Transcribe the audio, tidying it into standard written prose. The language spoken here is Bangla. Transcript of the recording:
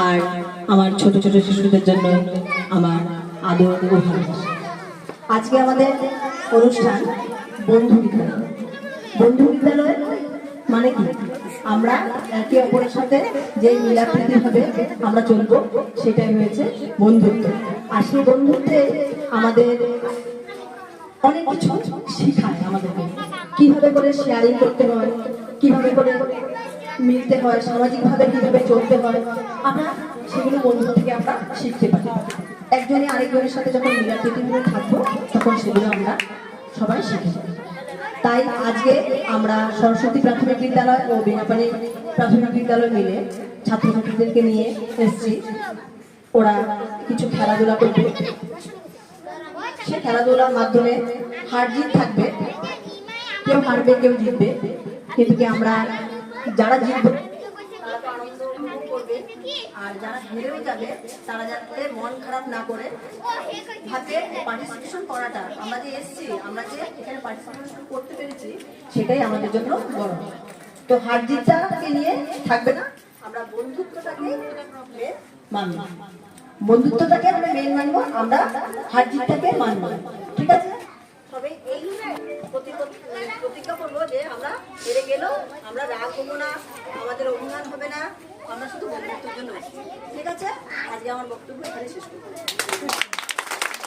আর আমার ছোট ছোট শিশুদের জন্য আমার আদর ও ভালোবাসা। আজকে আমাদের অনুষ্ঠান বন্ধু বিদ্যালয়। বন্ধু বিদ্যালয় মানে কি? আমরা একে অপরের সাথে যে মিলাপ্রীতি ভাবে আমরা চলবো, সেটাই হয়েছে বন্ধুত্ব। আর সেই বন্ধুত্বে আমাদের অনেক কিছু শেখায় আমাদেরকে, কিভাবে করে শেয়ারিং করতে হয়, কিভাবে করে মিলতে হয়, সামাজিকভাবে কিভাবে চলতে হয়, আমরা সেগুলো বন্ধু থেকে আমরা শিখতে পারি। একজনে আরেকজনের সাথে যখন মিলাপ্রীতিভাবে থাকবো, তখন সেগুলো আমরা সবাই শিখে যাই। তাই আজকে আমরা সরস্বতী প্রাথমিক বিদ্যালয় ও বেনাপানি প্রাথমিক বিদ্যালয় মিলে ছাত্রছাত্রীদেরকে নিয়ে এসেছি। ওরা কিছু খেলাধুলা করবে, সে খেলাধুলার মাধ্যমে হার জিত থাকবে, কেউ হারবে কেউ জিতবে, কিন্তু কি আমরা যারা জিতবে তারা তো আনন্দ উপভোগ করবে, আর যারা হেরেও যাবে তারা যাতে মন খারাপ না করে ভাবে পার্টিসিপেশন করাটা, আমরা যে এসেছি, আমরা যে এখানে পার্টিসিপেশন করতে পেরেছি, সেটাই আমাদের জন্য বড়। তো হার জিতটাকে নিয়ে থাকবে না, আমরা বন্ধুত্বটাকে মানব, বন্ধুত্বটাকে আমরা মেন মানবো, আমরা হার জিতটাকে মানবো। ঠিক আছে, তবে এই প্রতিজ্ঞা করবো যে আমরা হেরে গেলেও আমরা রাগ হবো না, আমাদের অভিমান হবে না, আমরা শুধু বন্ধুত্বের জন্য। ঠিক আছে, আজকে আমার বক্তব্য এখানে শেষ করবো।